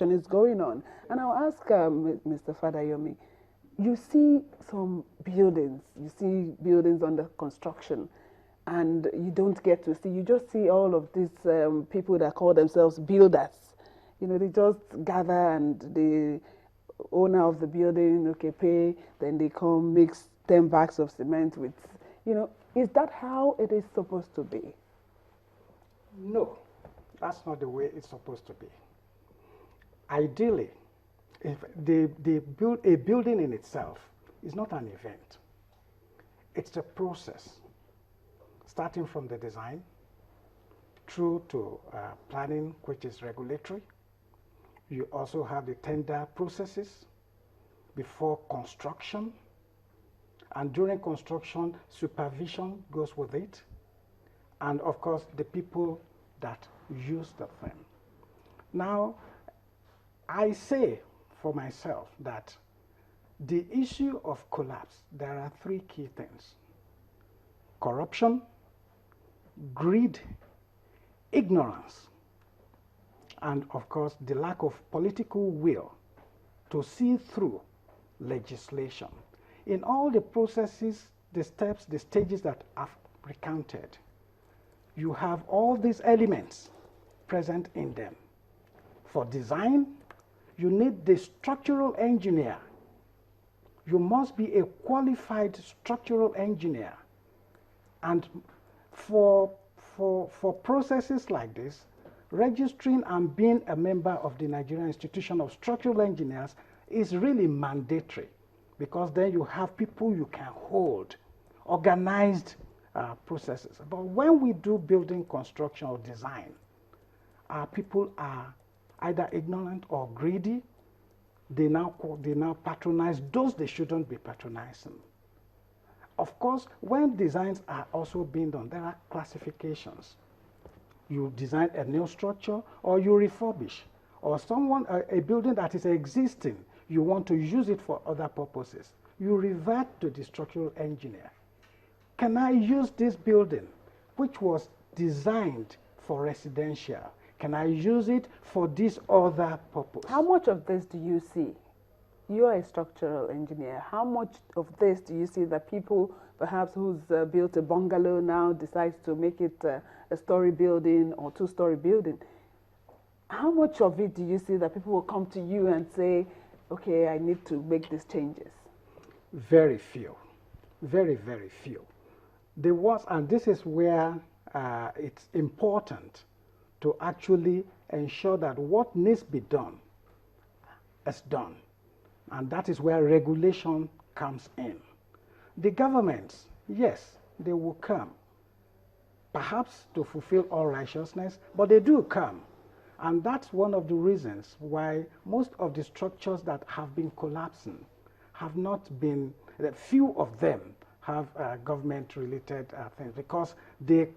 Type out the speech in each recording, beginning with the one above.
is going on. And I'll ask Mr. Fadayomi, you see some buildings, you see buildings under construction, and you don't get to see, you just see all of these people that call themselves builders. You know, they just gather and the owner of the building, okay, pay, then they come mix 10 bags of cement with, you know, is that how it is supposed to be? No, that's not the way it's supposed to be. Ideally, if they build a building in itself is not an event. It's a process, starting from the design through to planning, which is regulatory. You also have the tender processes before construction. And during construction, supervision goes with it. And of course, the people that use the thing. Now, I say for myself that the issue of collapse, there are three key things: corruption, greed, ignorance, and of course, the lack of political will to see through legislation. In all the processes, the steps, the stages that I've recounted, you have all these elements present in them. For design, you need the structural engineer. You must be a qualified structural engineer. And for processes like this, registering and being a member of the Nigerian Institution of Structural Engineers is really mandatory, because then you have people you can hold, organized processes. But when we do building construction or design, our people are either ignorant or greedy. They now patronize those they shouldn't be patronizing. Of course, when designs are also being done, there are classifications. You design a new structure, or you refurbish, or a building that is existing, you want to use it for other purposes. You revert to the structural engineer. Can I use this building, which was designed for residential? Can I use it for this other purpose? How much of this do you see? You are a structural engineer. How much of this do you see that people, perhaps who's built a bungalow now, decides to make it a story building or two-story building? How much of it do you see that people will come to you and say, okay, I need to make these changes? Very few. Very, very few. There was, and this is where it's important to actually ensure that what needs to be done is done. And that is where regulation comes in. The governments, yes, they will come, perhaps to fulfill all righteousness, but they do come. And that's one of the reasons why most of the structures that have been collapsing have not been, few of them have government-related things, because they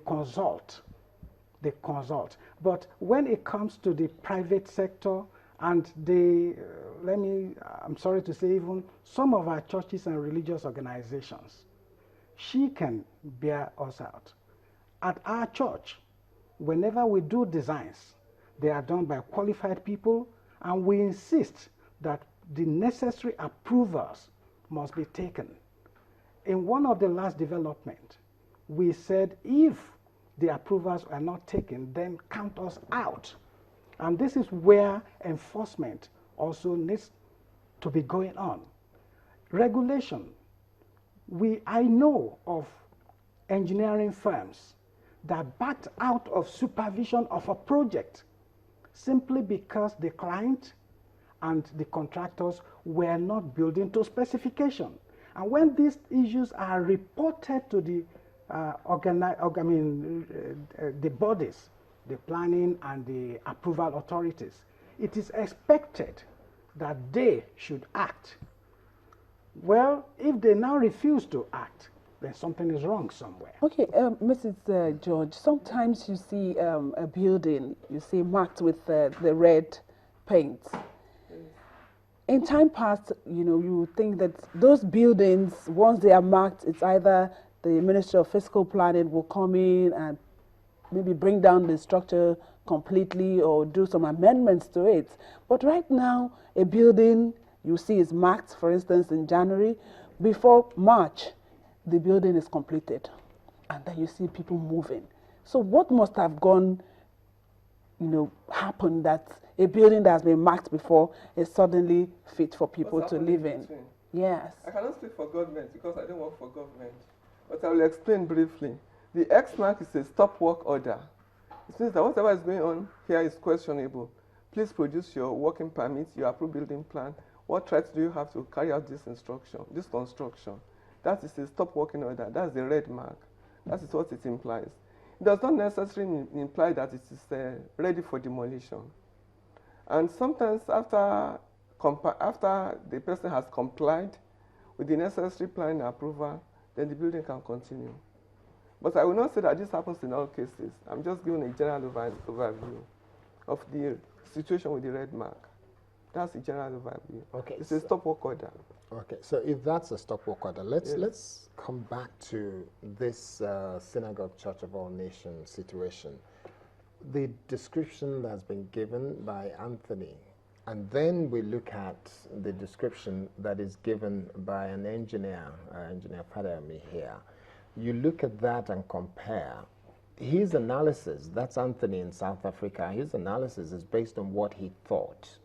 consult. They consult. But when it comes to the private sector, and I'm sorry to say, even some of our churches and religious organizations, she can bear us out. At our church, whenever we do designs, they are done by qualified people, and we insist that the necessary approvals must be taken. In one of the last development, we said if the approvals are not taken, then count us out. And this is where enforcement also needs to be going on. Regulation. I know of engineering firms that backed out of supervision of a project simply because the client and the contractors were not building to specification. And when these issues are reported to the the bodies, the planning and the approval authorities, it is expected that they should act. Well, if they now refuse to act, then something is wrong somewhere. Okay, Mrs. George, sometimes you see a building, you see marked with the red paint. In time past, you know, you would think that those buildings, once they are marked, it's either the Ministry of Fiscal Planning will come in and maybe bring down the structure completely or do some amendments to it. But right now, a building you see is marked, for instance, in January. Before March, the building is completed. And then you see people moving. So what must have happened that a building that has been marked before is suddenly fit for people to live in? Yes. I cannot speak for government because I don't work for government. But I will explain briefly. The X mark is a stop work order. It means that whatever is going on here is questionable. Please produce your working permit, your approved building plan. What rights do you have to carry out this construction? That is a stop working order. That's the red mark. That is what it implies. It does not necessarily imply that it is ready for demolition. And sometimes after the person has complied with the necessary plan approval, then the building can continue. But I will not say that this happens in all cases. I'm just giving a general overview of the situation with the red mark. That's a general overview. Okay. It's a stop work order. Okay, so if that's a stop work order, let's come back to this Synagogue Church of All Nations situation. The description that's been given by Anthony, and then we look at the description that is given by an engineer, Engineer Fadayomi here. You look at that and compare. His analysis, that's Anthony in South Africa, his analysis is based on what he thought.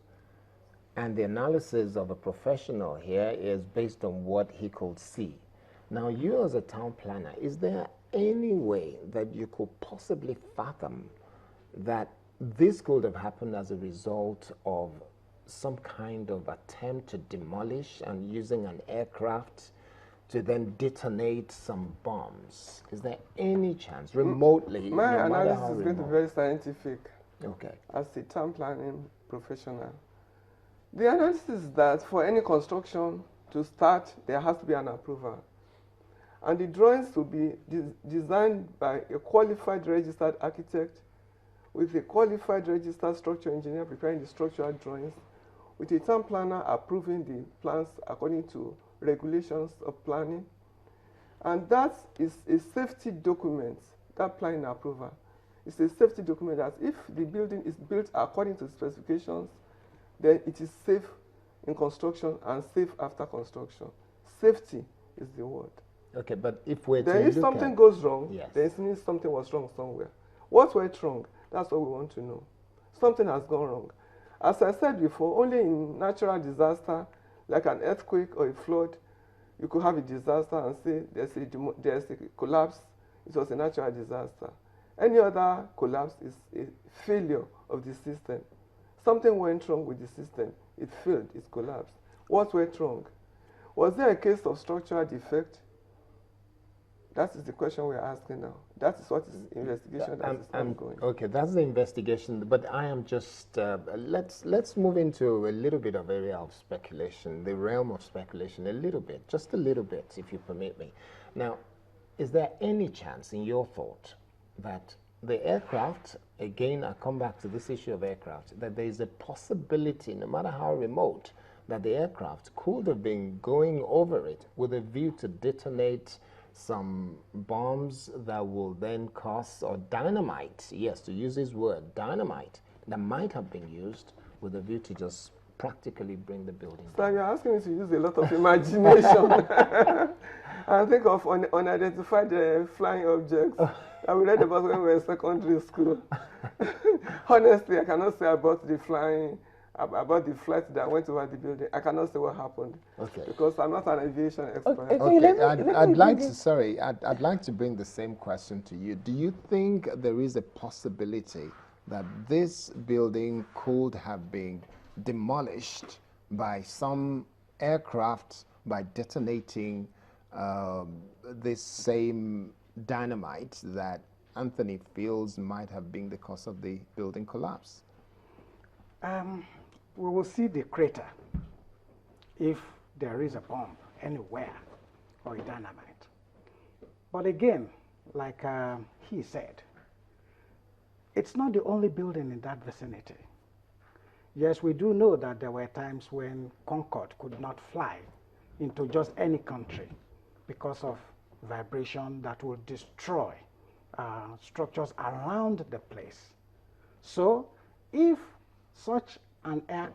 And the analysis of a professional here is based on what he could see. Now, you as a town planner, is there any way that you could possibly fathom that this could have happened as a result of some kind of attempt to demolish and using an aircraft to then detonate some bombs? Is there any chance, remotely? My analysis is going to be very scientific. Okay. As a town planning professional. The analysis is that for any construction to start, there has to be an approval. And the drawings will be designed by a qualified registered architect with a qualified registered structural engineer preparing the structural drawings, with a town planner approving the plans according to regulations of planning. And that is a safety document, that planning approval. It's a safety document that if the building is built according to the specifications, then it is safe in construction and safe after construction. Safety is the word. Okay, but if we're then to if look something at, goes wrong, yes, then it means something was wrong somewhere. What went wrong? That's what we want to know. Something has gone wrong. As I said before, only in natural disaster, like an earthquake or a flood, you could have a disaster and say there's a collapse. It was a natural disaster. Any other collapse is a failure of the system. Something went wrong with the system. It failed, it collapsed. What went wrong? Was there a case of structural defect? That is the question we're asking now. That is what is investigation that is ongoing. Okay, that's the investigation, but I am just, let's move into a little bit of area of speculation, the realm of speculation, a little bit, just a little bit, if you permit me. Now, is there any chance in your thought that the aircraft, again, I come back to this issue of aircraft, that there is a possibility, no matter how remote, that the aircraft could have been going over it with a view to detonate some bombs that will then cause, or dynamite, yes, to use his word, dynamite, that might have been used with a view to just practically bring the building down. So you're asking me to use a lot of imagination. I think of unidentified flying objects that we read about when we were in secondary school. Honestly, I cannot say about the flight that went over the building. I cannot say what happened. Okay. Because I'm not an aviation expert. Okay, I'd like to bring the same question to you. Do you think there is a possibility that this building could have been demolished by some aircraft by detonating this same dynamite that Anthony feels might have been the cause of the building collapse? We will see the crater if there is a bomb anywhere or a dynamite. But again, like he said, it's not the only building in that vicinity. Yes, we do know that there were times when Concorde could not fly into just any country because of vibration that will destroy structures around the place. So if such an act